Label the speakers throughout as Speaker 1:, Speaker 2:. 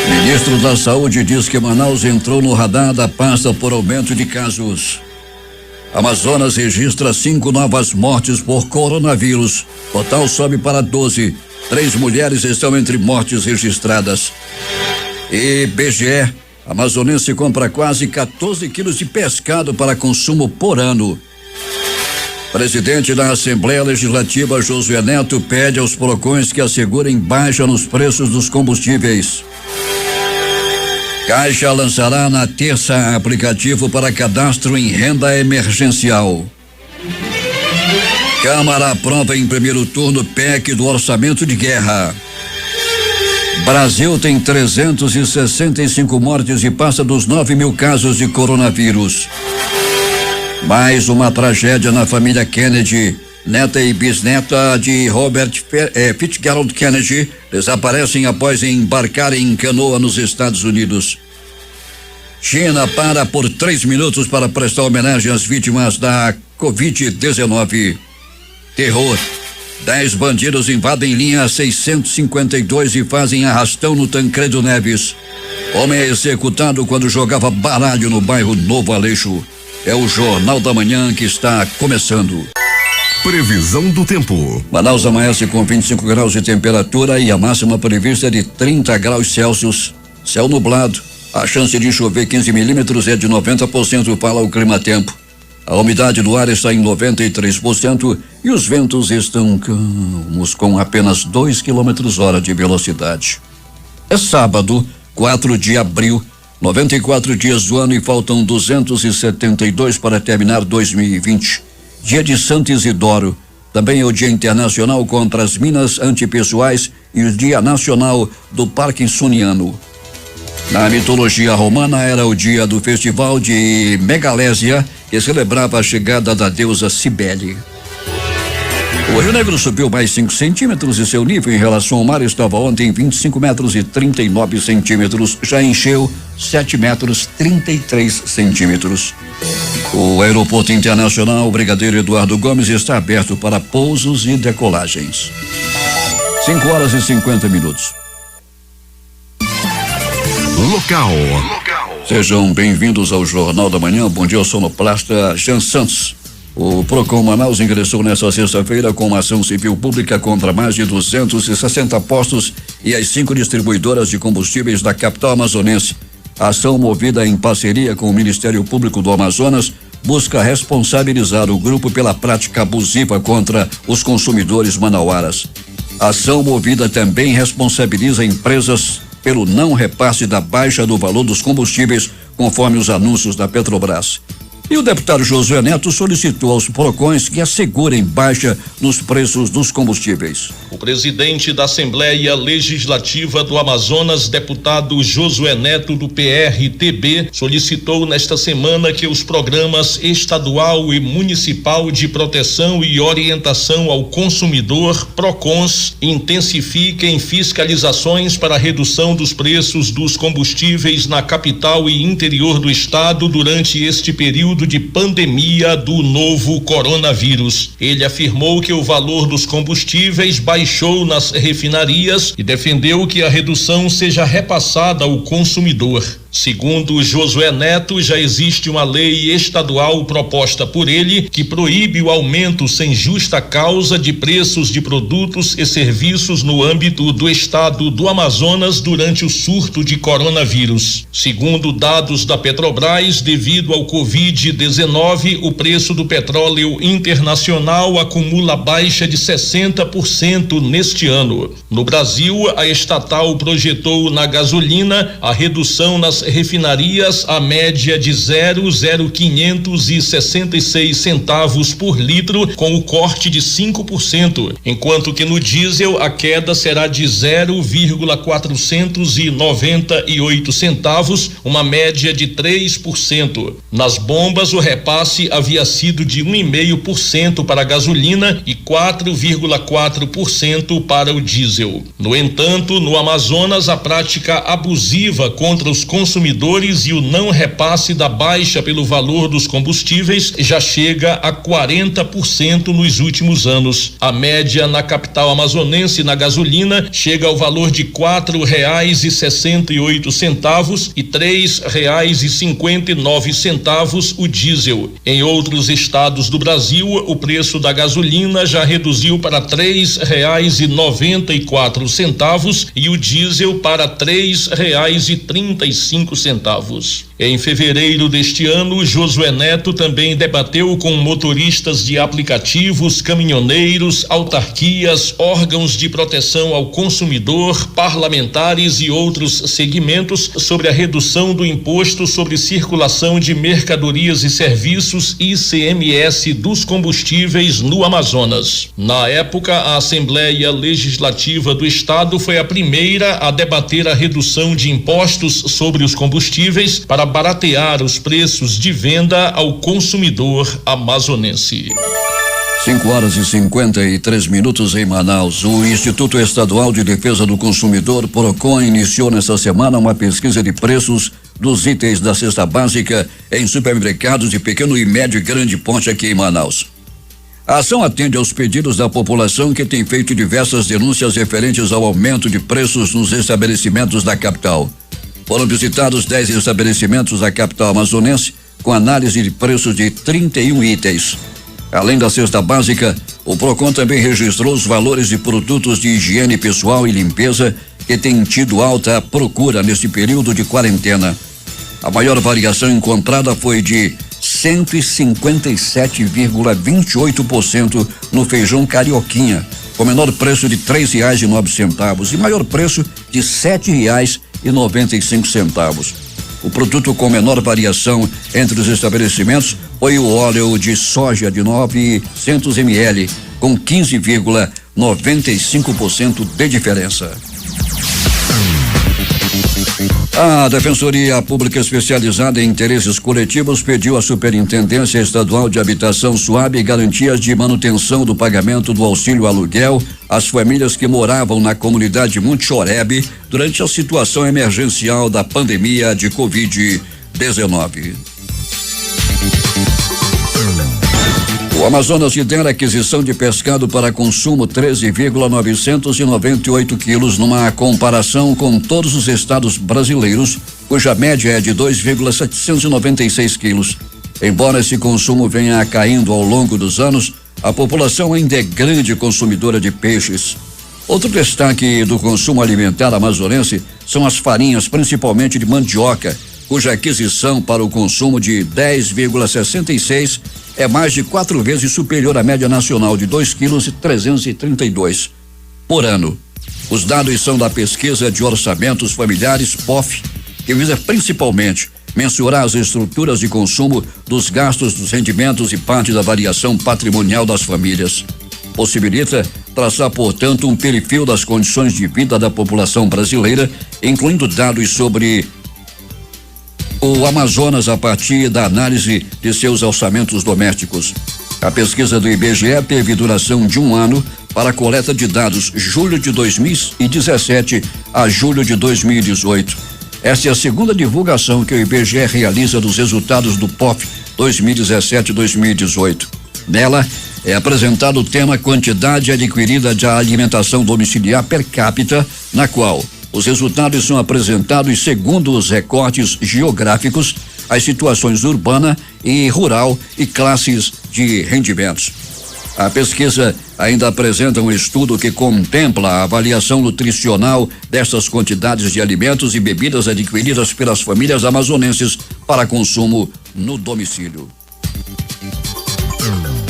Speaker 1: Ministro da Saúde diz que Manaus entrou no radar da pasta por aumento de casos. Amazonas registra 5 novas mortes por coronavírus. Total sobe para 12. 3 mulheres estão entre mortes registradas. E IBGE, amazonense compra quase 14 quilos de pescado para consumo por ano. Presidente da Assembleia Legislativa, Josué Neto, pede aos PROCONs que assegurem baixa nos preços dos combustíveis. Caixa lançará na terça aplicativo para cadastro em renda emergencial. Câmara aprova em primeiro turno PEC do orçamento de guerra. Brasil tem 365 mortes e passa dos 9.000 casos de coronavírus. Mais uma tragédia na família Kennedy. Neta e bisneta de Robert Fitzgerald Kennedy desaparecem após embarcarem em canoa nos Estados Unidos. China para por 3 minutos para prestar homenagem às vítimas da Covid-19. Terror. 10 bandidos invadem linha 652 e fazem arrastão no Tancredo Neves. Homem é executado quando jogava baralho no bairro Novo Aleixo. É o Jornal da Manhã que está começando.
Speaker 2: Previsão do tempo.
Speaker 1: Manaus amanhece com 25 graus de temperatura e a máxima prevista é de 30 graus Celsius. Céu nublado. A chance de chover 15 milímetros é de 90%, fala o Climatempo. A umidade do ar está em 93% e os ventos estão calmos com apenas 2 km/h de velocidade. É sábado, 4 de abril, 94 dias do ano e faltam 272 para terminar 2020. Dia de Santo Isidoro. Também é o Dia Internacional contra as Minas Antipessoais e o Dia Nacional do Parkinsoniano. Na mitologia romana era o dia do festival de Megalésia, que celebrava a chegada da deusa Cibele. O Rio Negro subiu mais 5 centímetros e seu nível em relação ao mar estava ontem em 25 metros e 39 centímetros. Já encheu 7 metros 33 centímetros. O Aeroporto Internacional Brigadeiro Eduardo Gomes está aberto para pousos e decolagens. 5h50.
Speaker 2: Local.
Speaker 1: Sejam bem-vindos ao Jornal da Manhã. Bom dia, ao sonoplasta Jean Santos. O PROCON Manaus ingressou nesta sexta-feira com uma ação civil pública contra mais de 260 postos e as 5 distribuidoras de combustíveis da capital amazonense. A ação, movida em parceria com o Ministério Público do Amazonas, busca responsabilizar o grupo pela prática abusiva contra os consumidores manauaras. A ação movida também responsabiliza empresas pelo não repasse da baixa do valor dos combustíveis, conforme os anúncios da Petrobras. E o deputado Josué Neto solicitou aos PROCONs que assegurem baixa nos preços dos combustíveis.
Speaker 3: O presidente da Assembleia Legislativa do Amazonas, deputado Josué Neto, do PRTB, solicitou nesta semana que os programas estadual e municipal de proteção e orientação ao consumidor, PROCONs, intensifiquem fiscalizações para a redução dos preços dos combustíveis na capital e interior do estado durante este período de pandemia do novo coronavírus. Ele afirmou que o valor dos combustíveis baixou nas refinarias e defendeu que a redução seja repassada ao consumidor. Segundo Josué Neto, já existe uma lei estadual proposta por ele que proíbe o aumento sem justa causa de preços de produtos e serviços no âmbito do estado do Amazonas durante o surto de coronavírus. Segundo dados da Petrobras, devido ao Covid-19, o preço do petróleo internacional acumula baixa de 60% neste ano. No Brasil, a estatal projetou na gasolina a redução nas refinarias a média de 0,566 centavos por litro, com o corte de 5%, enquanto que no diesel a queda será de 0,498 centavos, uma média de 3%. Nas bombas, o repasse havia sido de 1,5% para a gasolina e 4,4% para o diesel. No entanto, no Amazonas, a prática abusiva contra os consumidores consumidores e o não repasse da baixa pelo valor dos combustíveis já chega a 40% nos últimos anos. A média na capital amazonense na gasolina chega ao valor de R$4,68 e R$3,59 o diesel. Em outros estados do Brasil, o preço da gasolina já reduziu para R$3,94 e o diesel para R$3,35. Em fevereiro deste ano, Josué Neto também debateu com motoristas de aplicativos, caminhoneiros, autarquias, órgãos de proteção ao consumidor, parlamentares e outros segmentos sobre a redução do imposto sobre circulação de mercadorias e serviços ICMS dos combustíveis no Amazonas. Na época, a Assembleia Legislativa do Estado foi a primeira a debater a redução de impostos sobre os combustíveis para baratear os preços de venda ao consumidor amazonense.
Speaker 1: 5h53 em Manaus. O Instituto Estadual de Defesa do Consumidor, PROCON, iniciou nesta semana uma pesquisa de preços dos itens da cesta básica em supermercados de pequeno e médio e grande porte aqui em Manaus. A ação atende aos pedidos da população que tem feito diversas denúncias referentes ao aumento de preços nos estabelecimentos da capital. Foram visitados 10 estabelecimentos da capital amazonense com análise de preços de 31 itens. Além da cesta básica, o PROCON também registrou os valores de produtos de higiene pessoal e limpeza que têm tido alta procura neste período de quarentena. A maior variação encontrada foi de 157,28% no feijão carioquinha, com menor preço de R$3,09 e maior preço de R$7,95. O produto com menor variação entre os estabelecimentos foi o óleo de soja de 900 ml, com 15,95% de diferença. A Defensoria Pública Especializada em Interesses Coletivos pediu à Superintendência Estadual de Habitação SUAB garantias de manutenção do pagamento do auxílio aluguel às famílias que moravam na comunidade Monte Chorebe durante a situação emergencial da pandemia de Covid-19. O Amazonas lidera a aquisição de pescado para consumo 13,998 quilos numa comparação com todos os estados brasileiros, cuja média é de 2,796 quilos. Embora esse consumo venha caindo ao longo dos anos, a população ainda é grande consumidora de peixes. Outro destaque do consumo alimentar amazonense são as farinhas, principalmente de mandioca, cuja aquisição para o consumo de 10,66 é mais de 4 vezes superior à média nacional de 2,332 kg por ano. Os dados são da pesquisa de orçamentos familiares POF, que visa principalmente mensurar as estruturas de consumo dos gastos, dos rendimentos e parte da variação patrimonial das famílias. Possibilita traçar, portanto, um perfil das condições de vida da população brasileira, incluindo dados sobre o Amazonas a partir da análise de seus orçamentos domésticos. A pesquisa do IBGE teve duração de 1 ano para a coleta de dados julho de 2017 a julho de 2018. Esta é a segunda divulgação que o IBGE realiza dos resultados do POF 2017-2018. Nela é apresentado o tema quantidade adquirida de alimentação domiciliar per capita, na qual os resultados são apresentados segundo os recortes geográficos, as situações urbana e rural e classes de rendimentos. A pesquisa ainda apresenta um estudo que contempla a avaliação nutricional destas quantidades de alimentos e bebidas adquiridas pelas famílias amazonenses para consumo no domicílio.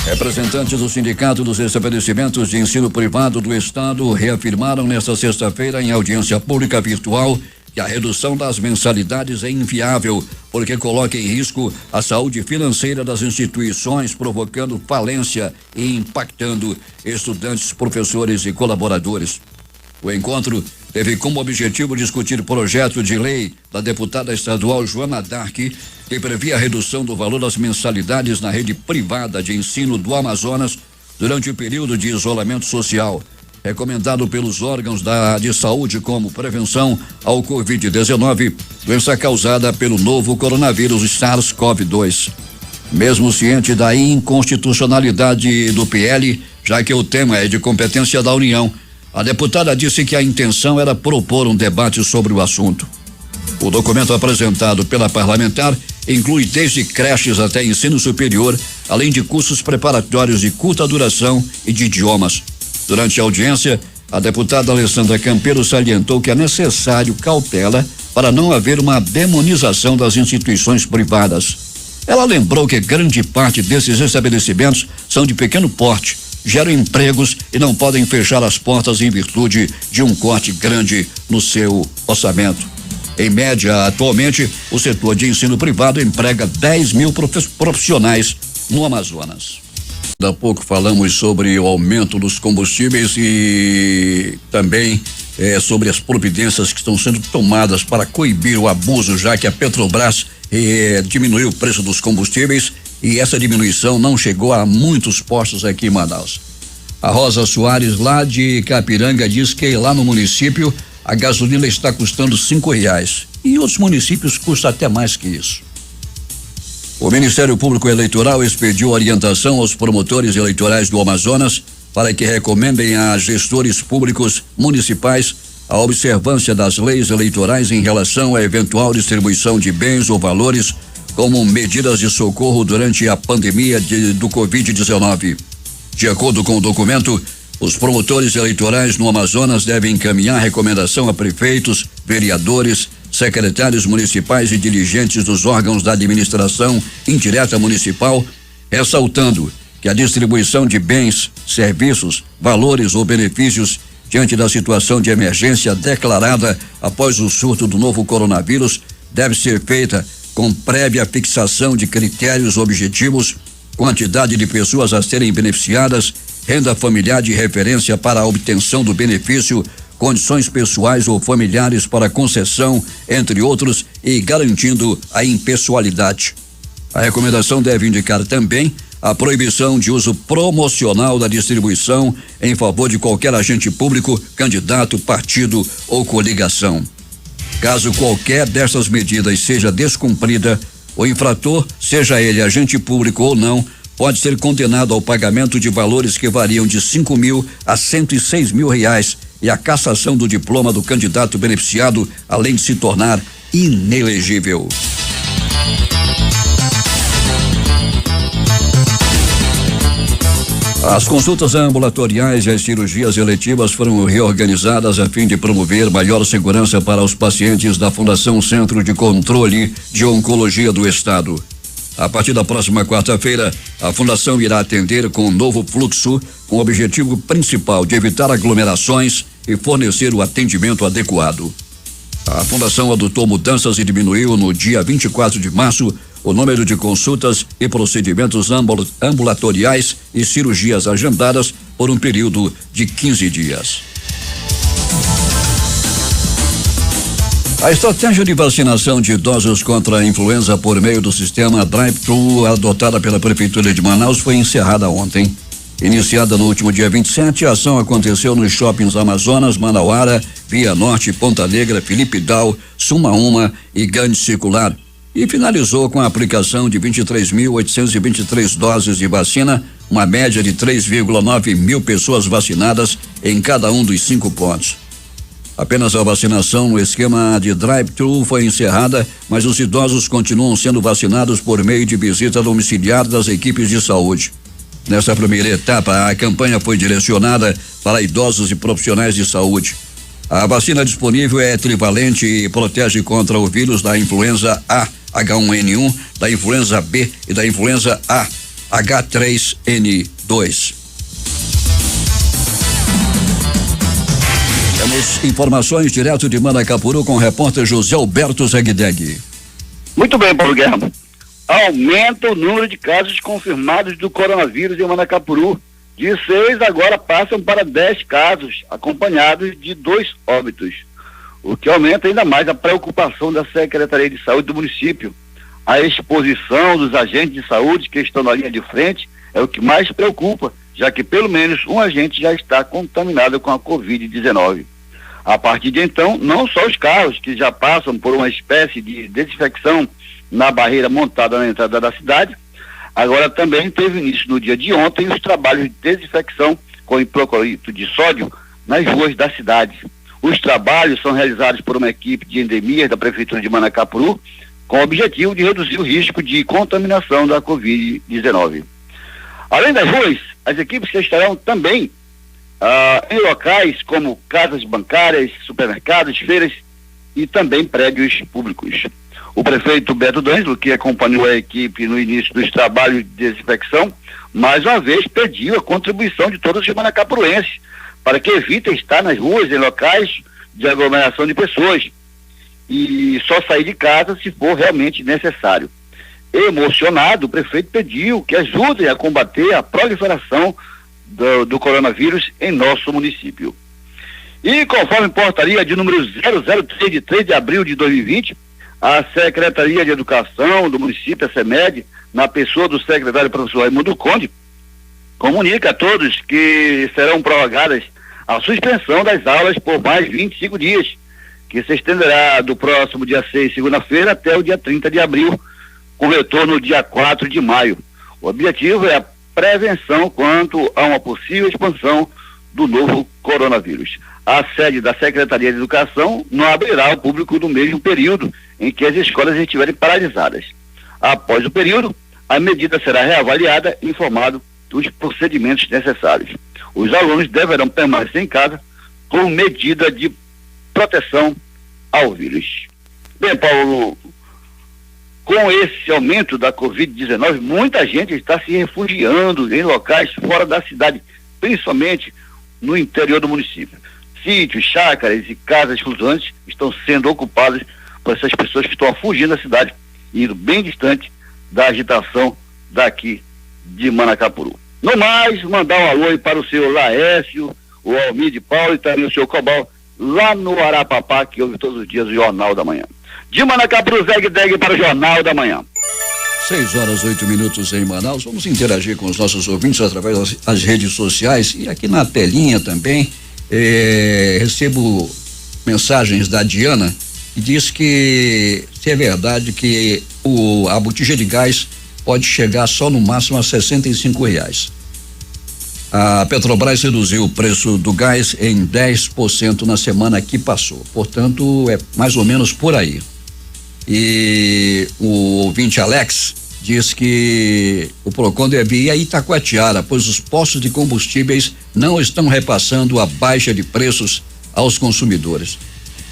Speaker 1: Representantes do Sindicato dos Estabelecimentos de Ensino Privado do Estado reafirmaram nesta sexta-feira, em audiência pública virtual, que a redução das mensalidades é inviável, porque coloca em risco a saúde financeira das instituições, provocando falência e impactando estudantes, professores e colaboradores. O encontro teve como objetivo discutir projeto de lei da deputada estadual Joana Dark, que previa a redução do valor das mensalidades na rede privada de ensino do Amazonas durante o período de isolamento social. recomendado pelos órgãos de saúde como prevenção ao Covid-19, doença causada pelo novo coronavírus SARS-CoV-2. Mesmo ciente da inconstitucionalidade do PL, já que o tema é de competência da União, a deputada disse que a intenção era propor um debate sobre o assunto. O documento apresentado pela parlamentar inclui desde creches até ensino superior, além de cursos preparatórios de curta duração e de idiomas. Durante a audiência, a deputada Alessandra Campeiro salientou que é necessário cautela para não haver uma demonização das instituições privadas. Ela lembrou que grande parte desses estabelecimentos são de pequeno porte, geram empregos e não podem fechar as portas em virtude de um corte grande no seu orçamento. Em média, atualmente, o setor de ensino privado emprega 10 mil profissionais no Amazonas. Há pouco falamos sobre o aumento dos combustíveis e também sobre as providências que estão sendo tomadas para coibir o abuso, já que a Petrobras diminuiu o preço dos combustíveis e essa diminuição não chegou a muitos postos aqui em Manaus. A Rosa Soares, lá de Capiranga, diz que lá no município a gasolina está custando R$5 e em outros municípios custa até mais que isso. O Ministério Público Eleitoral expediu orientação aos promotores eleitorais do Amazonas para que recomendem a gestores públicos municipais a observância das leis eleitorais em relação à eventual distribuição de bens ou valores como medidas de socorro durante a pandemia do Covid-19. De acordo com o documento, os promotores eleitorais no Amazonas devem encaminhar recomendação a prefeitos, vereadores, secretários municipais e dirigentes dos órgãos da administração indireta municipal, ressaltando que a distribuição de bens, serviços, valores ou benefícios diante da situação de emergência declarada após o surto do novo coronavírus deve ser feita com prévia fixação de critérios objetivos, quantidade de pessoas a serem beneficiadas, renda familiar de referência para a obtenção do benefício, condições pessoais ou familiares para concessão, entre outros, e garantindo a impessoalidade. A recomendação deve indicar também a proibição de uso promocional da distribuição em favor de qualquer agente público, candidato, partido ou coligação. Caso qualquer dessas medidas seja descumprida, o infrator, seja ele agente público ou não, pode ser condenado ao pagamento de valores que variam de R$5.000 a R$106.000 e a cassação do diploma do candidato beneficiado, além de se tornar inelegível. As consultas ambulatoriais e as cirurgias eletivas foram reorganizadas a fim de promover maior segurança para os pacientes da Fundação Centro de Controle de Oncologia do Estado. A partir da próxima quarta-feira, a Fundação irá atender com um novo fluxo, com o objetivo principal de evitar aglomerações e fornecer o atendimento adequado. A Fundação adotou mudanças e diminuiu no dia 24 de março o número de consultas e procedimentos ambulatoriais e cirurgias agendadas por um período de 15 dias. A estratégia de vacinação de idosos contra a influenza por meio do sistema Drive-Thru adotada pela Prefeitura de Manaus foi encerrada ontem. Iniciada no último dia 27, a ação aconteceu nos shoppings Amazonas, Manauara, Via Norte, Ponta Negra, Felipe Dal, Sumaúma e Grande Circular. E finalizou com a aplicação de 23.823 doses de vacina, uma média de 3,9 mil pessoas vacinadas em cada um dos 5 pontos. Apenas a vacinação no esquema de drive-thru foi encerrada, mas os idosos continuam sendo vacinados por meio de visita domiciliar das equipes de saúde. Nessa primeira etapa, a campanha foi direcionada para idosos e profissionais de saúde. A vacina disponível é trivalente e protege contra o vírus da influenza A, H1N1, da influenza B e da influenza A, H3N2. Temos informações direto de Manacapuru com o repórter José Alberto Zegdeg.
Speaker 4: Muito bem, Paulo Guerra. Aumenta o número de casos confirmados do coronavírus em Manacapuru. De 6 agora passam para 10 casos, acompanhados de 2 óbitos. O que aumenta ainda mais a preocupação da Secretaria de Saúde do município. A exposição dos agentes de saúde que estão na linha de frente é o que mais preocupa, já que pelo menos um agente já está contaminado com a Covid-19. A partir de então, não só os carros que já passam por uma espécie de desinfecção na barreira montada na entrada da cidade, agora também teve início no dia de ontem os trabalhos de desinfecção com hipoclorito de sódio nas ruas da cidade. Os trabalhos são realizados por uma equipe de endemias da Prefeitura de Manacapuru, com o objetivo de reduzir o risco de contaminação da Covid-19. Além das ruas, as equipes estarão também em locais como casas bancárias, supermercados, feiras e também prédios públicos. O prefeito Beto D'Angelo, que acompanhou a equipe no início dos trabalhos de desinfecção, mais uma vez pediu a contribuição de todos os manacapuruenses para que evitem estar nas ruas, em locais de aglomeração de pessoas e só sair de casa se for realmente necessário. Emocionado, o prefeito pediu que ajudem a combater a proliferação do coronavírus em nosso município. E conforme portaria de número 003 de 3 de abril de 2020, a Secretaria de Educação do município, a SEMED, na pessoa do secretário professor Raimundo Conde, comunica a todos que serão prorrogadas a suspensão das aulas por mais 25 dias, que se estenderá do próximo dia 6, segunda-feira, até o dia 30 de abril, com retorno no dia 4 de maio. O objetivo é a prevenção quanto a uma possível expansão do novo coronavírus. A sede da Secretaria de Educação não abrirá ao público no mesmo período em que as escolas estiverem paralisadas. Após o período, a medida será reavaliada e informado dos procedimentos necessários. Os alunos deverão permanecer em casa como medida de proteção ao vírus. Bem, Paulo, com esse aumento da Covid-19, muita gente está se refugiando em locais fora da cidade, principalmente no interior do município. Sítios, chácaras e casas flutuantes estão sendo ocupadas por essas pessoas que estão fugindo da cidade, indo bem distante da agitação daqui de Manacapuru. No mais, mandar um alô aí para o senhor Laércio, o Almir de Paulo e também o senhor Cobal, lá no Arapapá, que ouve todos os dias o Jornal da Manhã. De Manacapuru, Zeg-Deg para o Jornal da Manhã.
Speaker 1: 6h08 em Manaus. Vamos interagir com os nossos ouvintes através das redes sociais e aqui na telinha também. Recebo mensagens da Diana que diz que se é verdade que a botija de gás pode chegar só no máximo a R$65. A Petrobras reduziu o preço do gás em 10% na semana que passou, portanto é mais ou menos por aí. E o ouvinte Alex diz que o Procon deve ir a Itacoatiara, pois os postos de combustíveis não estão repassando a baixa de preços aos consumidores.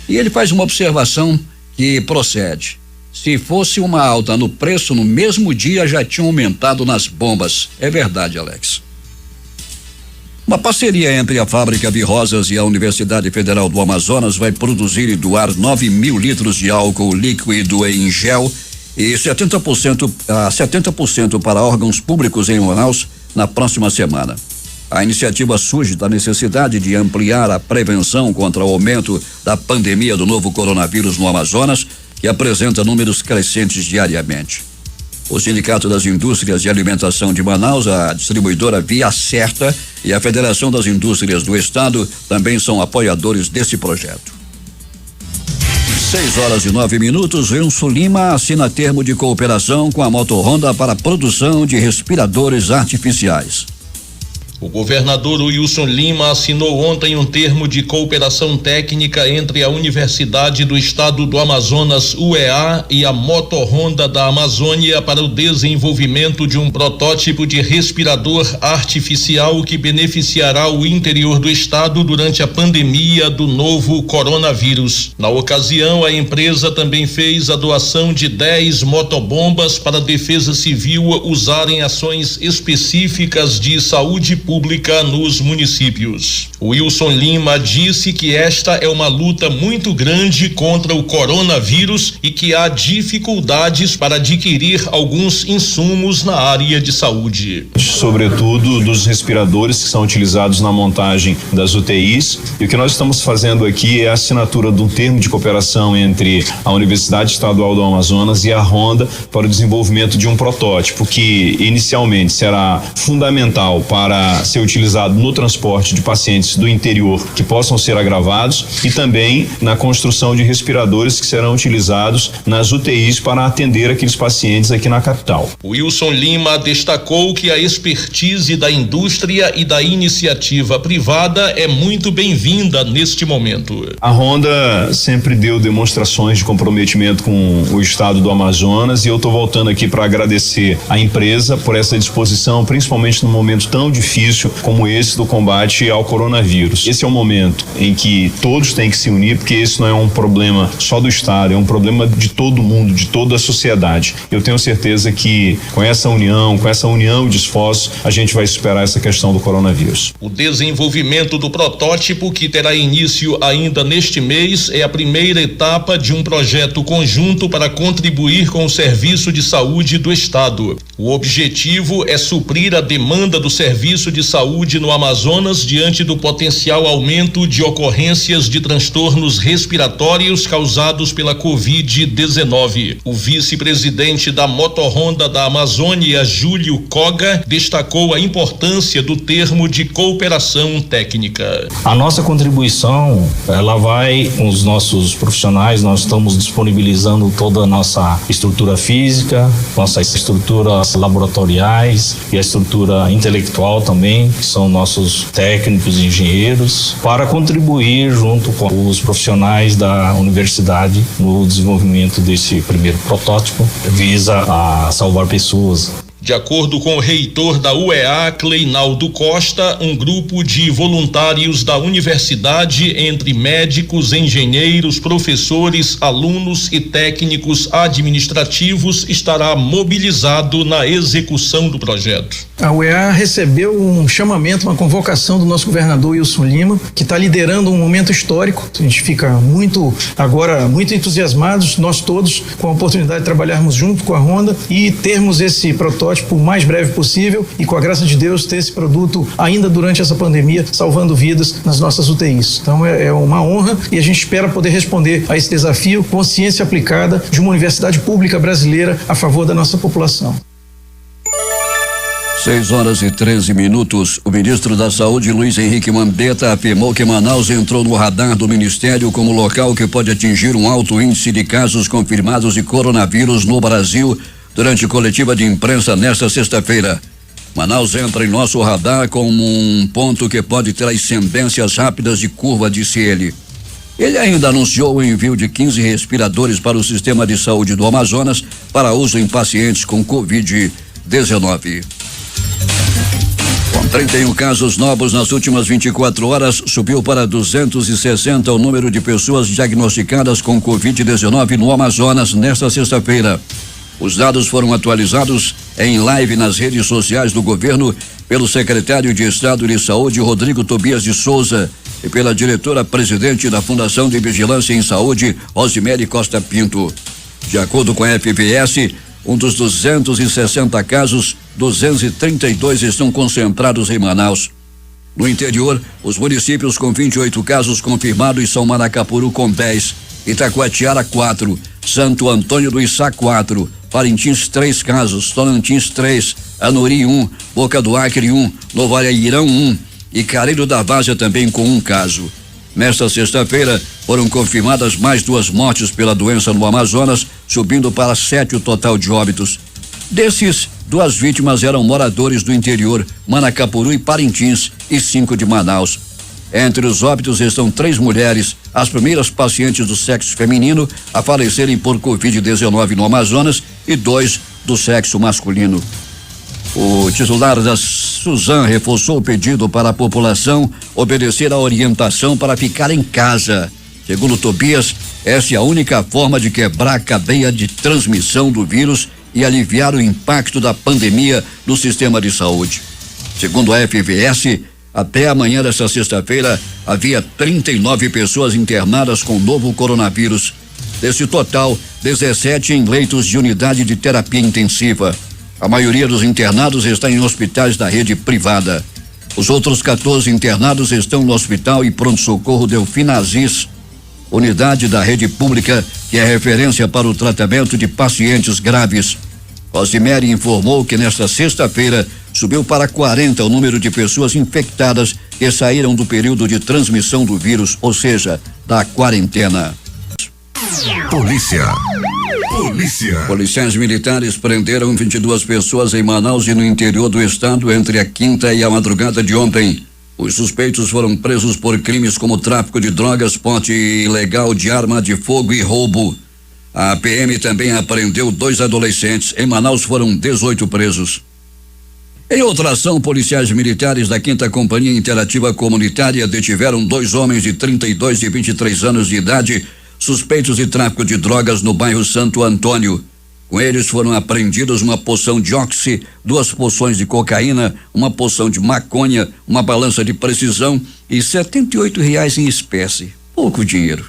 Speaker 1: E ele faz uma observação que procede. Se fosse uma alta no preço, no mesmo dia já tinham aumentado nas bombas. É verdade, Alex. Uma parceria entre a Fábrica de Rosas e a Universidade Federal do Amazonas vai produzir e doar 9.000 litros de álcool líquido em gel e 70% para órgãos públicos em Manaus na próxima semana. A iniciativa surge da necessidade de ampliar a prevenção contra o aumento da pandemia do novo coronavírus no Amazonas, que apresenta números crescentes diariamente. O Sindicato das Indústrias de Alimentação de Manaus, a distribuidora Via Certa e a Federação das Indústrias do Estado também são apoiadores desse projeto. 6h09. Wilson Lima assina termo de cooperação com a Moto Honda para a produção de respiradores artificiais.
Speaker 3: O governador Wilson Lima assinou ontem um termo de cooperação técnica entre a Universidade do Estado do Amazonas, UEA, e a Moto Honda da Amazônia para o desenvolvimento de um protótipo de respirador artificial que beneficiará o interior do estado durante a pandemia do novo coronavírus. Na ocasião, a empresa também fez a doação de 10 motobombas para a Defesa Civil usar em ações específicas de saúde pública nos municípios. O Wilson Lima disse que esta é uma luta muito grande contra o coronavírus e que há dificuldades para adquirir alguns insumos na área de saúde.
Speaker 5: Sobretudo dos respiradores que são utilizados na montagem das UTIs. E o que nós estamos fazendo aqui é a assinatura de um termo de cooperação entre a Universidade Estadual do Amazonas e a Honda para o desenvolvimento de um protótipo que inicialmente será fundamental para ser utilizado no transporte de pacientes do interior que possam ser agravados e também na construção de respiradores que serão utilizados nas UTIs para atender aqueles pacientes aqui na capital.
Speaker 3: Wilson Lima destacou que a expertise da indústria e da iniciativa privada é muito bem-vinda neste momento.
Speaker 5: A Honda sempre deu demonstrações de comprometimento com o estado do Amazonas e eu estou voltando aqui para agradecer a empresa por essa disposição, principalmente num momento tão difícil como esse do combate ao coronavírus. Esse é um momento em que todos têm que se unir, porque esse não é um problema só do estado, é um problema de todo mundo, de toda a sociedade. Eu tenho certeza que com essa união de esforços, a gente vai superar essa questão do coronavírus.
Speaker 3: O desenvolvimento do protótipo, que terá início ainda neste mês, é a primeira etapa de um projeto conjunto para contribuir com o serviço de saúde do estado. O objetivo é suprir a demanda do serviço de saúde no Amazonas diante do potencial aumento de ocorrências de transtornos respiratórios causados pela Covid-19. O vice-presidente da Motorhonda da Amazônia, Júlio Koga, destacou a importância do termo de cooperação técnica.
Speaker 6: A nossa contribuição, ela vai com os nossos profissionais, nós estamos disponibilizando toda a nossa estrutura física, nossas estruturas laboratoriais e a estrutura intelectual também, que são nossos técnicos e engenheiros, para contribuir junto com os profissionais da universidade no desenvolvimento desse primeiro protótipo, visa a salvar pessoas.
Speaker 3: De acordo com o reitor da UEA, Cleinaldo Costa, um grupo de voluntários da universidade, entre médicos, engenheiros, professores, alunos e técnicos administrativos, estará mobilizado na execução do projeto.
Speaker 7: A UEA recebeu um chamamento, uma convocação do nosso governador Wilson Lima, que está liderando um momento histórico. A gente fica muito entusiasmados, nós todos, com a oportunidade de trabalharmos junto com a Honda e termos esse protótipo o mais breve possível e, com a graça de Deus, ter esse produto ainda durante essa pandemia, salvando vidas nas nossas UTIs. Então é uma honra e a gente espera poder responder a esse desafio com ciência aplicada de uma universidade pública brasileira a favor da nossa população.
Speaker 1: 6h13. O ministro da Saúde, Luiz Henrique Mandetta, afirmou que Manaus entrou no radar do Ministério como local que pode atingir um alto índice de casos confirmados de coronavírus no Brasil durante coletiva de imprensa nesta sexta-feira. Manaus entra em nosso radar como um ponto que pode ter ascendências rápidas de curva, disse ele. Ele ainda anunciou o envio de 15 respiradores para o sistema de saúde do Amazonas para uso em pacientes com Covid-19. Com 31 casos novos nas últimas 24 horas, subiu para 260 o número de pessoas diagnosticadas com Covid-19 no Amazonas nesta sexta-feira. Os dados foram atualizados em live nas redes sociais do governo pelo secretário de Estado de Saúde, Rodrigo Tobias de Souza, e pela diretora-presidente da Fundação de Vigilância em Saúde, Rosemary Costa Pinto. De acordo com a FVS, um dos 260 casos, 232 estão concentrados em Manaus. No interior, os municípios com 28 casos confirmados são Manacapuru com 10, Itacoatiara 4, Santo Antônio do Içá 4, Parintins 3 casos, Tocantins 3, Anuri 1, Boca do Acre 1, Novo Arairão 1 e Careiro da Várzea também com 1 caso. Nesta sexta-feira, foram confirmadas mais 2 mortes pela doença no Amazonas, subindo para 7 o total de óbitos. Desses, 2 vítimas eram moradores do interior, Manacapuru e Parintins, e 5 de Manaus. Entre os óbitos estão 3 mulheres, as primeiras pacientes do sexo feminino a falecerem por Covid-19 no Amazonas e 2 do sexo masculino. O titular da Suzam reforçou o pedido para a população obedecer à orientação para ficar em casa. Segundo Tobias, essa é a única forma de quebrar a cadeia de transmissão do vírus e aliviar o impacto da pandemia no sistema de saúde. Segundo a FVS, Até amanhã desta sexta-feira, havia 39 pessoas internadas com novo coronavírus. Desse total, 17 em leitos de unidade de terapia intensiva. A maioria dos internados está em hospitais da rede privada. Os outros 14 internados estão no Hospital e Pronto-Socorro Delfina Aziz, unidade da rede pública que é referência para o tratamento de pacientes graves. Rosemary informou que nesta sexta-feira subiu para 40 o número de pessoas infectadas que saíram do período de transmissão do vírus, ou seja, da quarentena.
Speaker 2: Polícia.
Speaker 1: Policiais militares prenderam 22 pessoas em Manaus e no interior do estado entre a quinta e a madrugada de ontem. Os suspeitos foram presos por crimes como tráfico de drogas, porte ilegal de arma de fogo e roubo. A PM também apreendeu 2 adolescentes. Em Manaus foram 18 presos. Em outra ação, policiais militares da 5ª Companhia Interativa Comunitária detiveram 2 homens de 32 e 23 anos de idade suspeitos de tráfico de drogas no bairro Santo Antônio. Com eles foram apreendidos uma poção de oxi, 2 poções de cocaína, uma poção de maconha, uma balança de precisão e R$ 78 em espécie. Pouco dinheiro.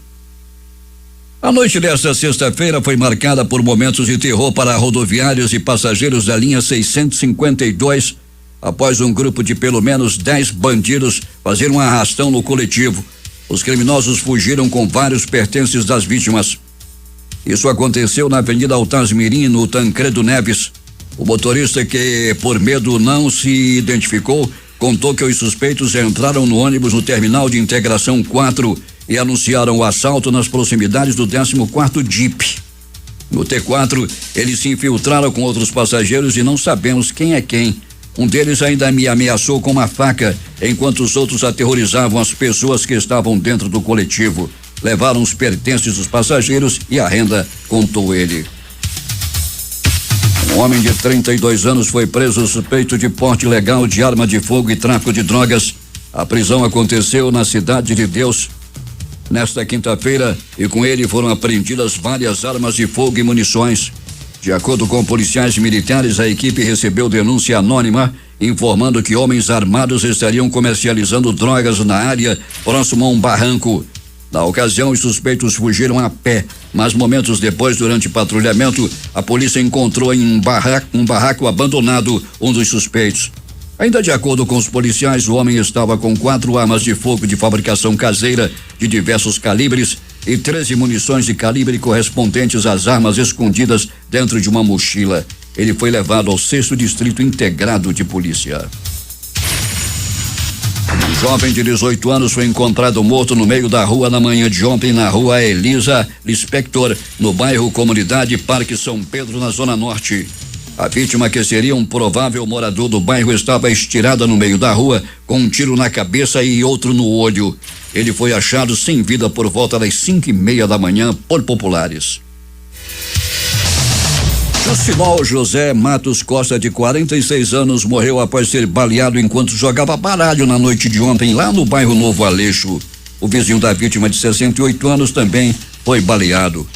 Speaker 1: A noite desta sexta-feira foi marcada por momentos de terror para rodoviários e passageiros da linha 652, após um grupo de pelo menos 10 bandidos fazer um arrastão no coletivo. Os criminosos fugiram com vários pertences das vítimas. Isso aconteceu na Avenida Altasmirim, no Tancredo Neves. O motorista, que por medo não se identificou, contou que os suspeitos entraram no ônibus no terminal de integração 4 e anunciaram o assalto nas proximidades do 14º DIP. No T4, eles se infiltraram com outros passageiros e não sabemos quem é quem. Um deles ainda me ameaçou com uma faca, enquanto os outros aterrorizavam as pessoas que estavam dentro do coletivo. Levaram os pertences dos passageiros e a renda, contou ele. Um homem de 32 anos foi preso suspeito de porte ilegal de arma de fogo e tráfico de drogas. A prisão aconteceu na Cidade de Deus nesta quinta-feira e com ele foram apreendidas várias armas de fogo e munições. De acordo com policiais militares, a equipe recebeu denúncia anônima informando que homens armados estariam comercializando drogas na área próximo a um barranco. Na ocasião, os suspeitos fugiram a pé, mas momentos depois, durante patrulhamento, a polícia encontrou em um barraco abandonado um dos suspeitos. Ainda de acordo com os policiais, o homem estava com 4 armas de fogo de fabricação caseira de diversos calibres e 13 munições de calibre correspondentes às armas escondidas dentro de uma mochila. Ele foi levado ao 6º Distrito Integrado de Polícia. Um jovem de 18 anos foi encontrado morto no meio da rua na manhã de ontem, na rua Elisa Lispector, no bairro Comunidade Parque São Pedro, na Zona Norte. A vítima, que seria um provável morador do bairro, estava estirada no meio da rua, com um tiro na cabeça e outro no olho. Ele foi achado sem vida por volta das 5:30 da manhã por populares. Jucinol José Matos Costa, de 46 anos, morreu após ser baleado enquanto jogava baralho na noite de ontem lá no bairro Novo Aleixo. O vizinho da vítima, de 68 anos, também foi baleado.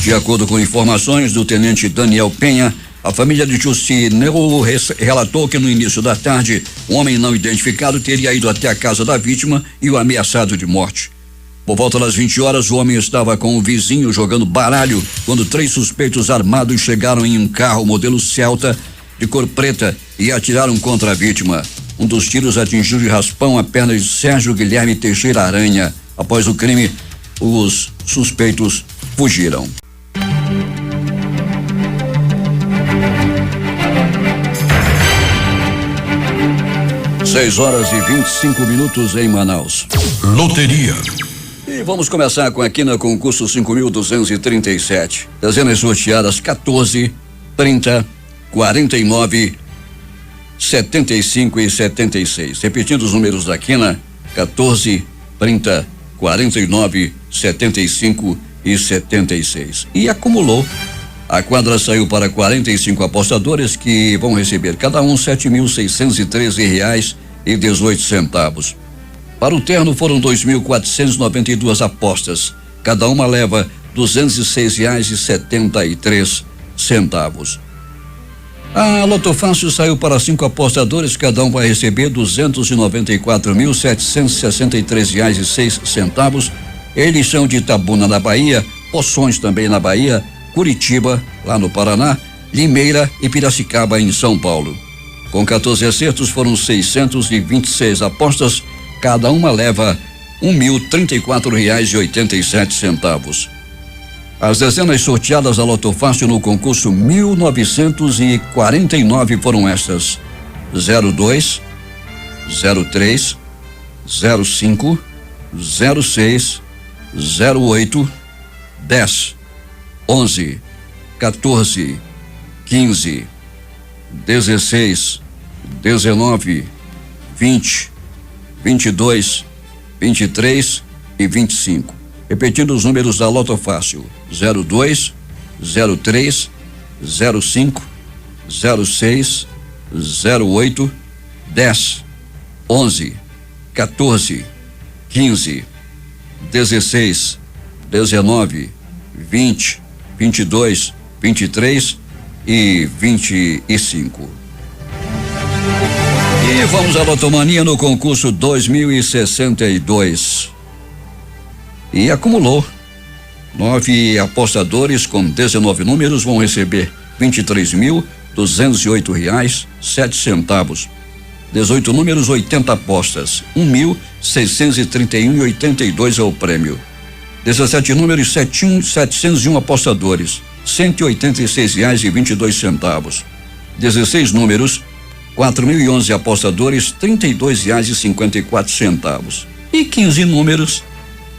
Speaker 1: De acordo com informações do tenente Daniel Penha, a família de Jucinol relatou que no início da tarde, um homem não identificado teria ido até a casa da vítima e o ameaçado de morte. Por volta das 20 horas, o homem estava com o vizinho jogando baralho quando 3 suspeitos armados chegaram em um carro modelo Celta de cor preta e atiraram contra a vítima. Um dos tiros atingiu de raspão a perna de Sérgio Guilherme Teixeira Aranha. Após o crime, os suspeitos fugiram. Seis horas e 25 minutos em Manaus.
Speaker 2: Loteria.
Speaker 1: E vamos começar com a quina concurso 5.237. Dezenas sorteadas 14, 30, 49, 75 e 76. Repetindo os números da quina: 14, 30, 49, 75 e 76. E acumulou. A quadra saiu para 45 apostadores, que vão receber cada um R$7.613,18. Para o terno foram 2.492 apostas. Cada uma leva R$206,73. A Loto Fácil saiu para 5 apostadores, cada um vai receber R$294.763,06. Eles são de Itabuna, na Bahia, Poções também na Bahia, Curitiba, lá no Paraná, Limeira e Piracicaba, em São Paulo. Com 14 acertos, foram 626 apostas, cada uma leva R$1.034,87. As dezenas sorteadas da Loto Fácil no concurso 1949 foram estas: 02, 03, 05, 06, 08, 10, 11, 14, 15, 16, 19, 20, 22, 23 e 25. Repetindo os números da Loto Fácil: 02, 03, 05, 06, 08, 10, 11, 14, 15, 16, 19, 20, 22, 23 e 25. E vamos à Lotomania no concurso 2062. E acumulou. 9 apostadores com 19 números vão receber R$23.208,07. 18 números, 80 apostas, R$1.631,82 é o prêmio. 17 números, 701 apostadores, R$186,22. 16 números, 4.011 apostadores, R$32,54. E 15 números,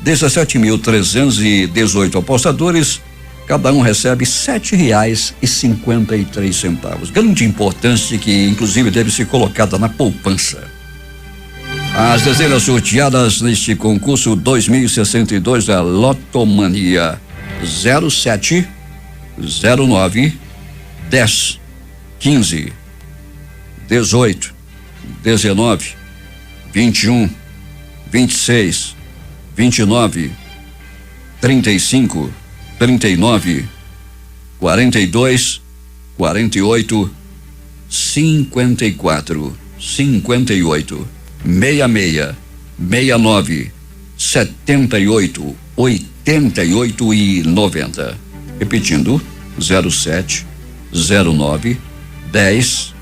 Speaker 1: 17.318 apostadores, cada um recebe R$7,53. Grande importância que inclusive deve ser colocada na poupança. As dezenas sorteadas neste concurso 2062 da Lotomania: 07, 09, 10, 15, 18, 19, 21, 26, 29, 35, 39, 42, 48, 54, 58, 66, 69, 78, 88 e 90. Repetindo: 07, 09, 10,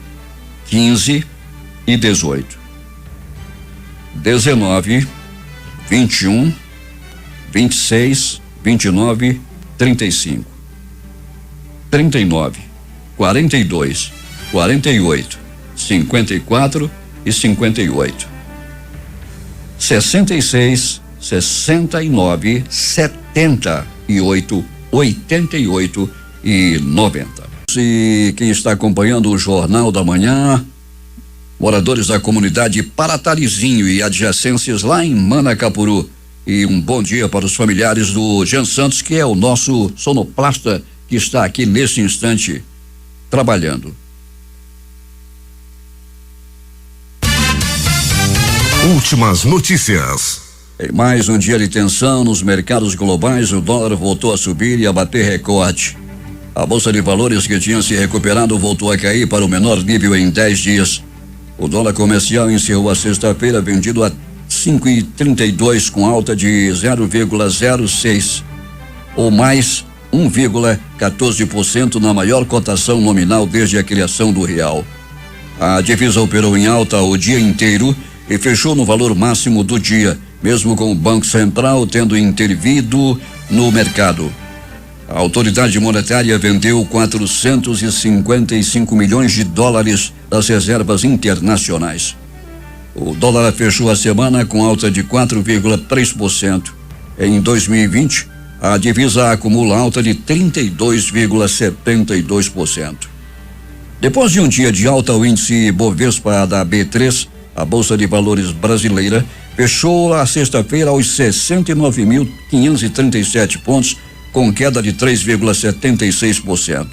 Speaker 1: 15 e 18. 19, 21, 26, 29, 35, 39, 42, 48, 54 e 58, 66, 69, 78, 88 e 90. E quem está acompanhando o Jornal da Manhã, moradores da comunidade Paratarizinho e adjacências lá em Manacapuru. E um bom dia para os familiares do Jean Santos, que é o nosso sonoplasta que está aqui nesse instante trabalhando.
Speaker 2: Últimas notícias.
Speaker 1: Em mais um dia de tensão nos mercados globais, o dólar voltou a subir e a bater recorde. A bolsa de valores, que tinha se recuperado, voltou a cair para o menor nível em 10 dias. O dólar comercial encerrou a sexta-feira vendido a 5,32, com alta de 0,06 ou mais 1,14% na maior cotação nominal desde a criação do real. A divisa operou em alta o dia inteiro e fechou no valor máximo do dia, mesmo com o Banco Central tendo intervido no mercado. A autoridade monetária vendeu 455 milhões de dólares das reservas internacionais. O dólar fechou a semana com alta de 4,3%. Em 2020, a divisa acumula alta de 32,72%. Depois de um dia de alta, o índice Bovespa da B3, a Bolsa de Valores brasileira, fechou a sexta-feira aos 69.537 pontos, com queda de 3,76%.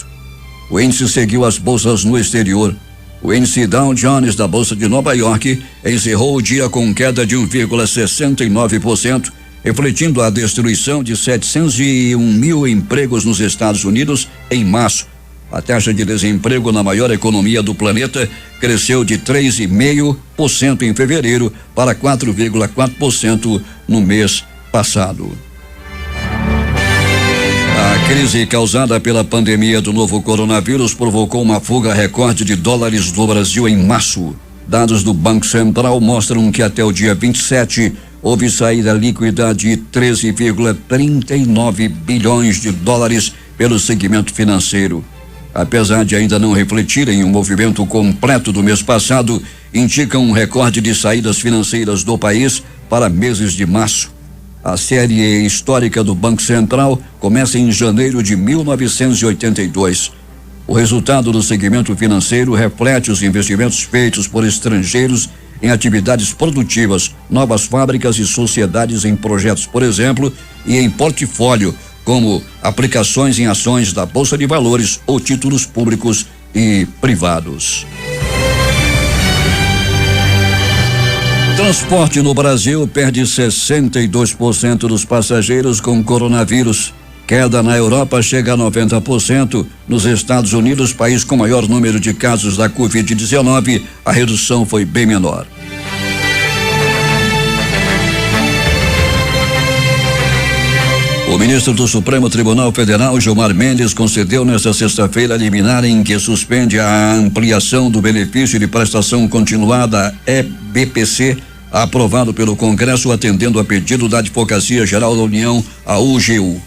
Speaker 1: O índice seguiu as bolsas no exterior. O índice Dow Jones da Bolsa de Nova York encerrou o dia com queda de 1,69%, refletindo a destruição de 701 mil empregos nos Estados Unidos em março, A taxa de desemprego na maior economia do planeta cresceu de 3,5% em fevereiro para 4,4% no mês passado. A crise causada pela pandemia do novo coronavírus provocou uma fuga recorde de dólares do Brasil em março. Dados do Banco Central mostram que até o dia 27 houve saída líquida de 13,39 bilhões de dólares pelo segmento financeiro. Apesar de ainda não refletirem o movimento completo do mês passado, indicam um recorde de saídas financeiras do país para meses de março. A série histórica do Banco Central começa em janeiro de 1982. O resultado do segmento financeiro reflete os investimentos feitos por estrangeiros em atividades produtivas, novas fábricas e sociedades em projetos, por exemplo, e em portfólio, como aplicações em ações da Bolsa de Valores ou títulos públicos e privados. Transporte no Brasil perde 62% dos passageiros com coronavírus. Queda na Europa chega a 90%. Nos Estados Unidos, país com maior número de casos da Covid-19, a redução foi bem menor. O ministro do Supremo Tribunal Federal, Gilmar Mendes, concedeu nesta sexta-feira liminar em que suspende a ampliação do benefício de prestação continuada EBPC, aprovado pelo Congresso, atendendo a pedido da Advocacia Geral da União, a UGU.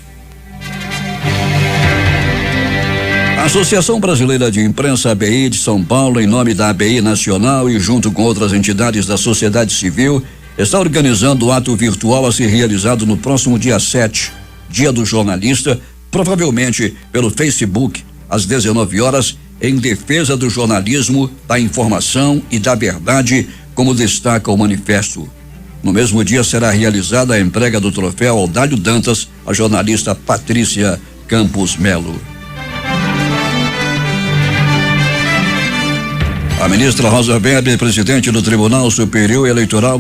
Speaker 1: A Associação Brasileira de Imprensa, ABI, de São Paulo, em nome da ABI Nacional e junto com outras entidades da sociedade civil, está organizando o ato virtual a ser realizado no próximo dia 7, Dia do Jornalista, provavelmente pelo Facebook, às 19 horas, em defesa do jornalismo, da informação e da verdade, como destaca o manifesto. No mesmo dia será realizada a entrega do troféu Audálio Dantas à jornalista Patrícia Campos Melo. A ministra Rosa Weber, presidente do Tribunal Superior Eleitoral,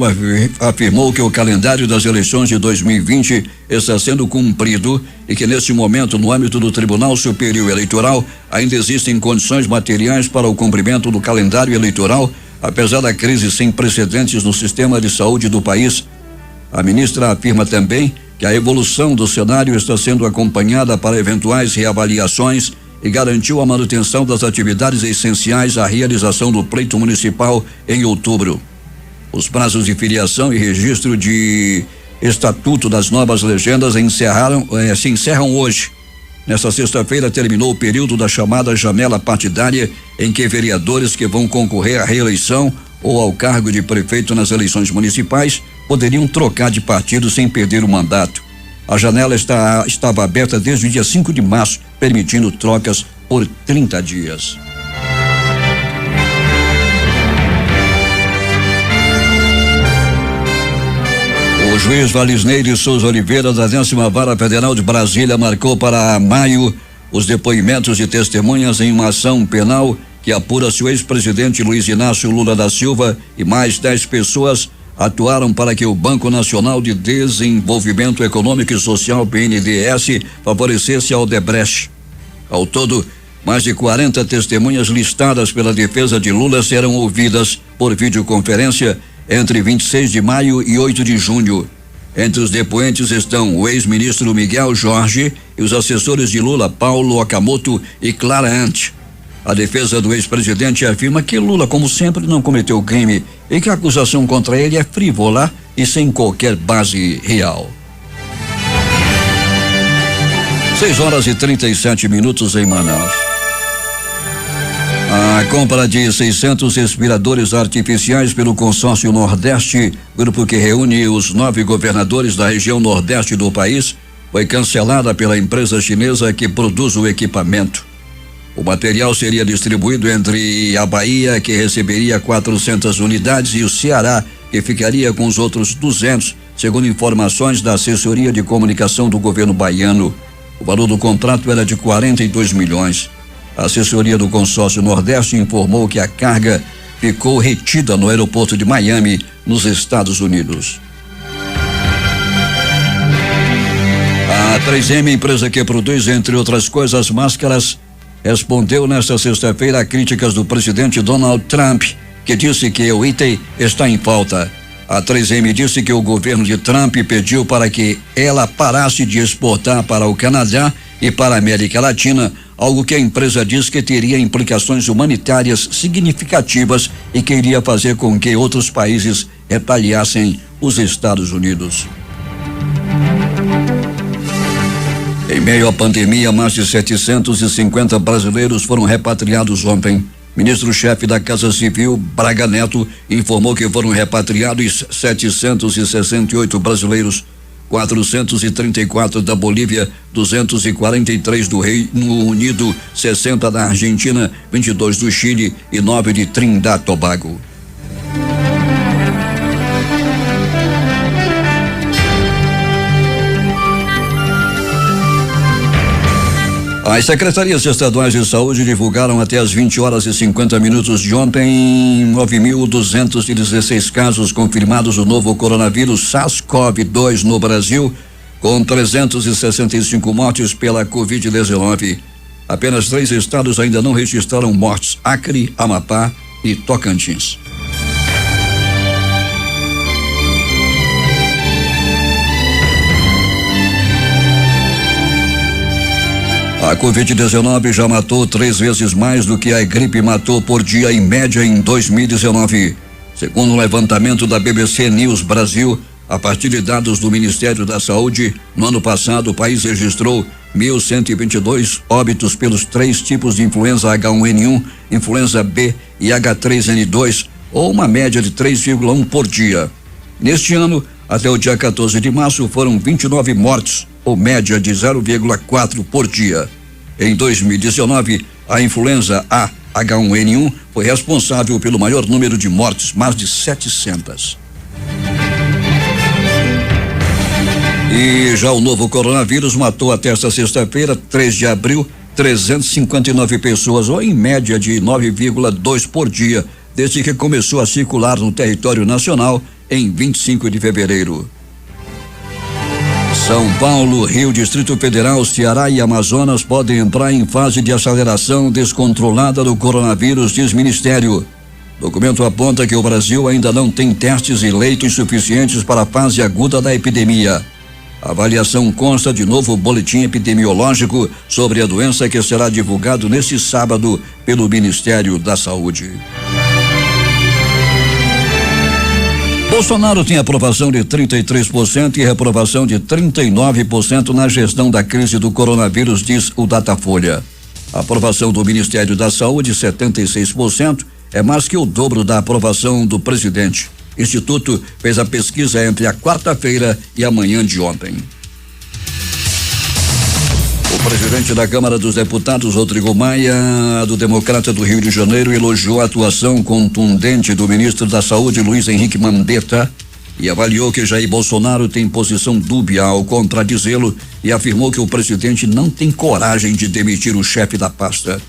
Speaker 1: afirmou que o calendário das eleições de 2020 está sendo cumprido e que neste momento, no âmbito do Tribunal Superior Eleitoral, ainda existem condições materiais para o cumprimento do calendário eleitoral, apesar da crise sem precedentes no sistema de saúde do país. A ministra afirma também que a evolução do cenário está sendo acompanhada para eventuais reavaliações e garantiu a manutenção das atividades essenciais à realização do pleito municipal em outubro. Os prazos de filiação e registro de estatuto das novas legendas se encerram hoje. Nesta sexta-feira terminou o período da chamada janela partidária, em que vereadores que vão concorrer à reeleição ou ao cargo de prefeito nas eleições municipais poderiam trocar de partido sem perder o mandato. A janela estava aberta desde o dia 5 de março, permitindo trocas por 30 dias. O juiz Valisneide Souza Oliveira, da 10ª Vara Federal de Brasília, marcou para maio os depoimentos de testemunhas em uma ação penal que apura se o ex-presidente Luiz Inácio Lula da Silva e mais 10 pessoas atuaram para que o Banco Nacional de Desenvolvimento Econômico e Social, BNDES, favorecesse a Odebrecht. Ao todo, mais de 40 testemunhas listadas pela defesa de Lula serão ouvidas por videoconferência entre 26 de maio e 8 de junho. Entre os depoentes estão o ex-ministro Miguel Jorge e os assessores de Lula, Paulo Okamoto e Clara Ant. A defesa do ex-presidente afirma que Lula, como sempre, não cometeu crime e que a acusação contra ele é frívola e sem qualquer base real. 6:37 em Manaus. A compra de 600 respiradores artificiais pelo Consórcio Nordeste, grupo que reúne os 9 governadores da região Nordeste do país, foi cancelada pela empresa chinesa que produz o equipamento. O material seria distribuído entre a Bahia, que receberia 400 unidades, e o Ceará, que ficaria com os outros 200, segundo informações da assessoria de comunicação do governo baiano. O valor do contrato era de 42 milhões. A assessoria do Consórcio Nordeste informou que a carga ficou retida no aeroporto de Miami, nos Estados Unidos. A 3M, empresa que produz, entre outras coisas, máscaras, respondeu nesta sexta-feira a críticas do presidente Donald Trump, que disse que o item está em falta. A 3M disse que o governo de Trump pediu para que ela parasse de exportar para o Canadá e para a América Latina, algo que a empresa diz que teria implicações humanitárias significativas e que iria fazer com que outros países retaliassem os Estados Unidos. Em meio à pandemia, mais de 750 brasileiros foram repatriados ontem. Ministro-chefe da Casa Civil, Braga Neto, informou que foram repatriados 768 brasileiros, 434 da Bolívia, 243 do Reino Unido, 60 da Argentina, 22 do Chile e 9 de Trindade e Tobago. As secretarias estaduais de saúde divulgaram até as 20h50 de ontem 9.216 casos confirmados do novo coronavírus SARS-CoV-2 no Brasil, com 365 mortes pela Covid-19. Apenas 3 estados ainda não registraram mortes: Acre, Amapá e Tocantins. A Covid-19 já matou 3 vezes mais do que a gripe matou por dia em média em 2019. Segundo o levantamento da BBC News Brasil, a partir de dados do Ministério da Saúde, no ano passado o país registrou 1.122 óbitos pelos 3 tipos de influenza H1N1, influenza B e H3N2, ou uma média de 3,1 por dia. Neste ano, até o dia 14 de março, foram 29 mortes, ou média de 0,4 por dia. Em 2019, a influenza A H1N1 foi responsável pelo maior número de mortes, mais de 700. E já o novo coronavírus matou até esta sexta-feira, 3 de abril, 359 pessoas, ou em média de 9,2 por dia, desde que começou a circular no território nacional em 25 de fevereiro. São Paulo, Rio, Distrito Federal, Ceará e Amazonas podem entrar em fase de aceleração descontrolada do coronavírus, diz Ministério. Documento aponta que o Brasil ainda não tem testes e leitos suficientes para a fase aguda da epidemia. A avaliação consta de novo boletim epidemiológico sobre a doença que será divulgado neste sábado pelo Ministério da Saúde. Bolsonaro tem aprovação de 33% e reprovação de 39% na gestão da crise do coronavírus, diz o Datafolha. A aprovação do Ministério da Saúde, 76%, é mais que o dobro da aprovação do presidente. O Instituto fez a pesquisa entre a quarta-feira e a manhã de ontem. O presidente da Câmara dos Deputados, Rodrigo Maia, do Democrata do Rio de Janeiro, elogiou a atuação contundente do ministro da Saúde, Luiz Henrique Mandetta, e avaliou que Jair Bolsonaro tem posição dúbia ao contradizê-lo e afirmou que o presidente não tem coragem de demitir o chefe da pasta.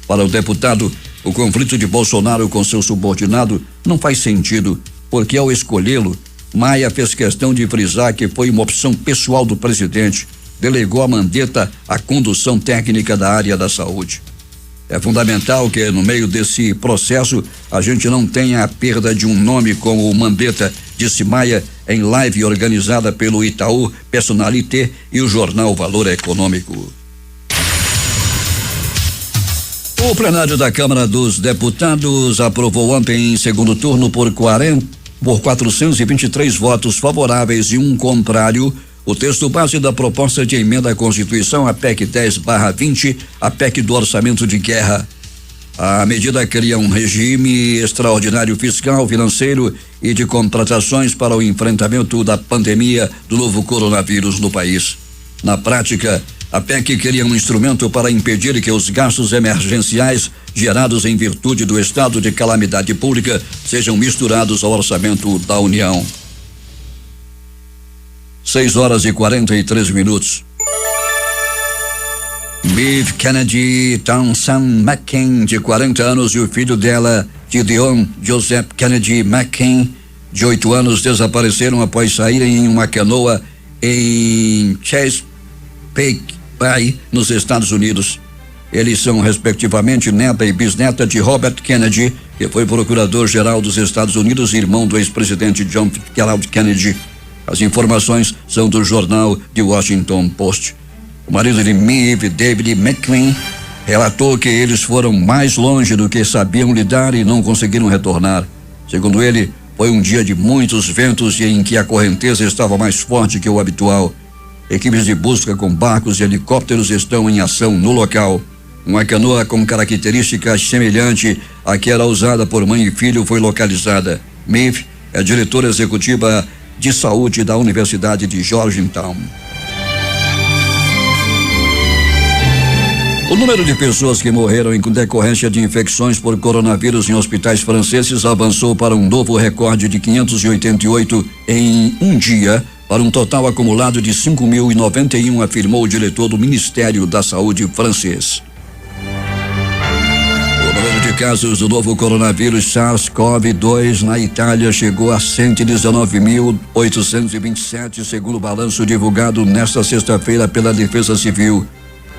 Speaker 1: Para o deputado, o conflito de Bolsonaro com seu subordinado não faz sentido, porque ao escolhê-lo, Maia fez questão de frisar que foi uma opção pessoal do presidente. Delegou a Mandetta a condução técnica da área da saúde. É fundamental que no meio desse processo a gente não tenha a perda de um nome como o Mandetta, disse Maia em live organizada pelo Itaú Personalité e o jornal Valor Econômico. O plenário da Câmara dos Deputados aprovou ontem em segundo turno por 423 votos favoráveis e um contrário o texto base da proposta de emenda à Constituição, a PEC 10/20, a PEC do Orçamento de Guerra. A medida cria um regime extraordinário fiscal, financeiro e de contratações para o enfrentamento da pandemia do novo coronavírus no país. Na prática, a PEC cria um instrumento para impedir que os gastos emergenciais gerados em virtude do estado de calamidade pública sejam misturados ao orçamento da União. 6h43. Viv Kennedy Townsend McCain, de 40 anos, e o filho dela, Gideon Joseph Kennedy McCain, de 8 anos, desapareceram após saírem em uma canoa em Chesapeake Bay, nos Estados Unidos. Eles são, respectivamente, neta e bisneta de Robert Kennedy, que foi procurador-geral dos Estados Unidos e irmão do ex-presidente John Fitzgerald Kennedy. As informações são do jornal The Washington Post. O marido de Maeve, David McQueen, relatou que eles foram mais longe do que sabiam lidar e não conseguiram retornar. Segundo ele, foi um dia de muitos ventos e em que a correnteza estava mais forte que o habitual. Equipes de busca com barcos e helicópteros estão em ação no local. Uma canoa com características semelhantes à que era usada por mãe e filho foi localizada. Maeve é diretora executiva de saúde da Universidade de Georgetown. O número de pessoas que morreram em decorrência de infecções por coronavírus em hospitais franceses avançou para um novo recorde de 588 em um dia, para um total acumulado de 5.091, afirmou o diretor do Ministério da Saúde francês. O número de casos do novo coronavírus SARS-CoV-2 na Itália chegou a 119.827, segundo o balanço divulgado nesta sexta-feira pela Defesa Civil.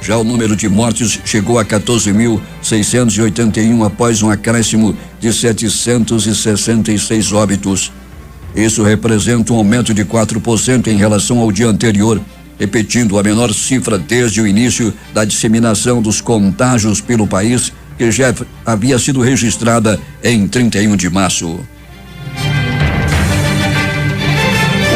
Speaker 1: Já o número de mortes chegou a 14.681 após um acréscimo de 766 óbitos. Isso representa um aumento de 4% em relação ao dia anterior, repetindo a menor cifra desde o início da disseminação dos contágios pelo país, que já havia sido registrada em 31 de março.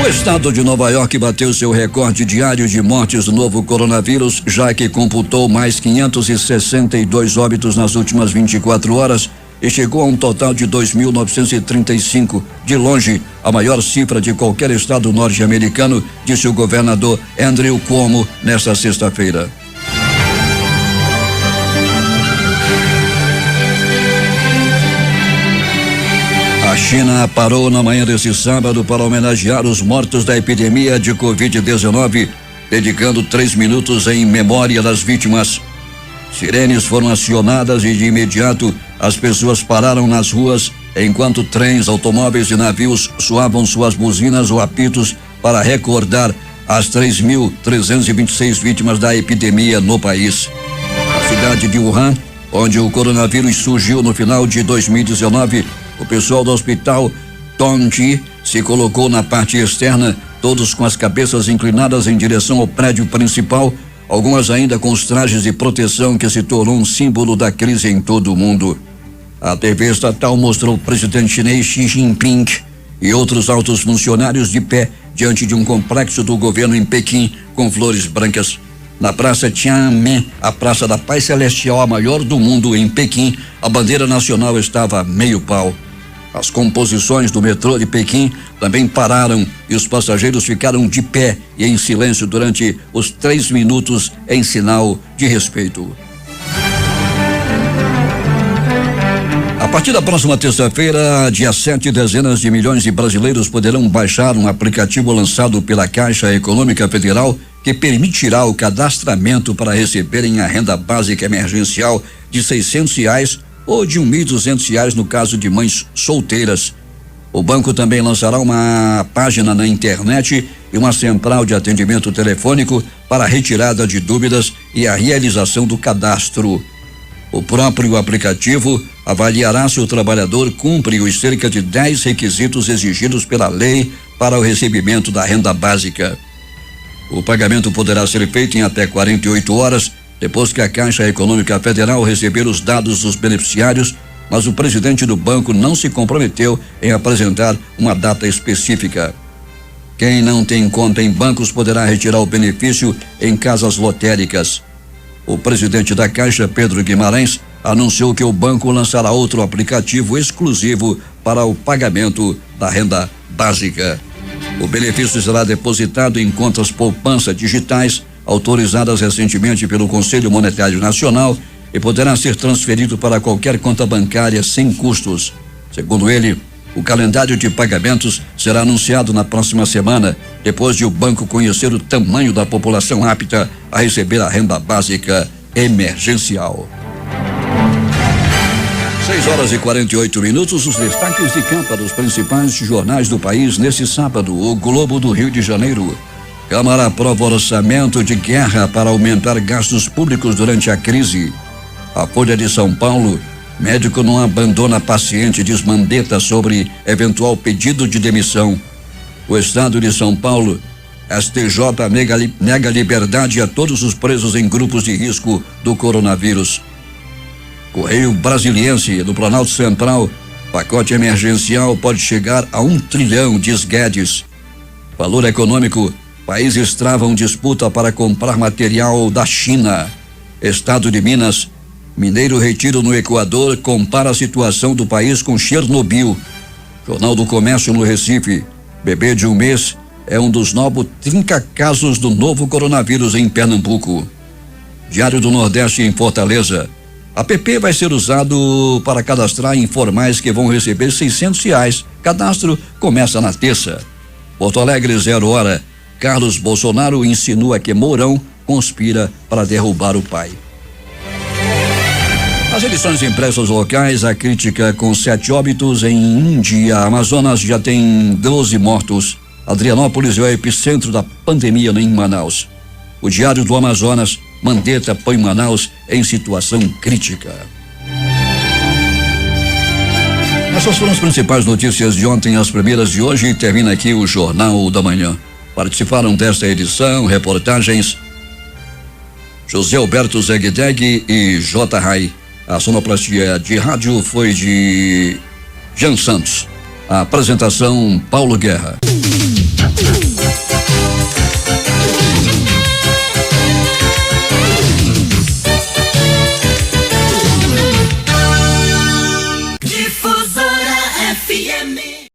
Speaker 1: O estado de Nova York bateu seu recorde diário de mortes do novo coronavírus, já que computou mais 562 óbitos nas últimas 24 horas e chegou a um total de 2.935, de longe a maior cifra de qualquer estado norte-americano, disse o governador Andrew Cuomo nesta sexta-feira. A China parou na manhã desse sábado para homenagear os mortos da epidemia de Covid-19, dedicando 3 minutos em memória das vítimas. Sirenes foram acionadas e de imediato as pessoas pararam nas ruas enquanto trens, automóveis e navios soavam suas buzinas ou apitos para recordar as 3.326 vítimas da epidemia no país. Na cidade de Wuhan, onde o coronavírus surgiu no final de 2019, o pessoal do hospital Tongji se colocou na parte externa, todos com as cabeças inclinadas em direção ao prédio principal, algumas ainda com os trajes de proteção que se tornou um símbolo da crise em todo o mundo. A TV estatal mostrou o presidente chinês Xi Jinping e outros altos funcionários de pé diante de um complexo do governo em Pequim com flores brancas. Na Praça Tiananmen, a Praça da Paz Celestial, a maior do mundo em Pequim, a bandeira nacional estava meio pau. As composições do metrô de Pequim também pararam e os passageiros ficaram de pé e em silêncio durante os 3 minutos em sinal de respeito. A partir da próxima terça-feira, dia 7, dezenas de milhões de brasileiros poderão baixar um aplicativo lançado pela Caixa Econômica Federal que permitirá o cadastramento para receberem a renda básica emergencial de R$600 ou de R$1.200 no caso de mães solteiras. O banco também lançará uma página na internet e uma central de atendimento telefônico para a retirada de dúvidas e a realização do cadastro. O próprio aplicativo avaliará se o trabalhador cumpre os cerca de 10 requisitos exigidos pela lei para o recebimento da renda básica. O pagamento poderá ser feito em até 48 horas depois que a Caixa Econômica Federal receber os dados dos beneficiários, mas o presidente do banco não se comprometeu em apresentar uma data específica. Quem não tem conta em bancos poderá retirar o benefício em casas lotéricas. O presidente da Caixa, Pedro Guimarães, anunciou que o banco lançará outro aplicativo exclusivo para o pagamento da renda básica. O benefício será depositado em contas poupança digitais autorizadas recentemente pelo Conselho Monetário Nacional e poderá ser transferido para qualquer conta bancária sem custos. Segundo ele, o calendário de pagamentos será anunciado na próxima semana, depois de o banco conhecer o tamanho da população apta a receber a renda básica emergencial. 6h48, os destaques de capa dos principais jornais do país neste sábado. O Globo do Rio de Janeiro. Câmara aprova orçamento de guerra para aumentar gastos públicos durante a crise. A Folha de São Paulo: médico não abandona paciente, diz Mandetta sobre eventual pedido de demissão. O Estado de São Paulo: STJ nega liberdade a todos os presos em grupos de risco do coronavírus. Correio Brasiliense, do Planalto Central: pacote emergencial pode chegar a 1 trilhão, diz Guedes. Valor Econômico: países travam disputa para comprar material da China. Estado de Minas: mineiro retido no Equador compara a situação do país com Chernobyl. Jornal do Comércio no Recife: bebê de 1 mês é um dos novos 30 casos do novo coronavírus em Pernambuco. Diário do Nordeste em Fortaleza: app vai ser usado para cadastrar informais que vão receber R$600. Cadastro começa na terça. Porto Alegre, 0 hora: Carlos Bolsonaro insinua que Mourão conspira para derrubar o pai. As edições impressas locais: a crítica com 7 óbitos em um dia. Amazonas já tem 12 mortos. Adrianópolis é o epicentro da pandemia em Manaus. O Diário do Amazonas: Mandetta põe Manaus em situação crítica. Essas foram as principais notícias de ontem, as primeiras de hoje, e termina aqui o Jornal da Manhã. Participaram desta edição reportagens José Alberto Zegdeg e J. Rai. A sonoplastia de rádio foi de Jean Santos. A apresentação: Paulo Guerra.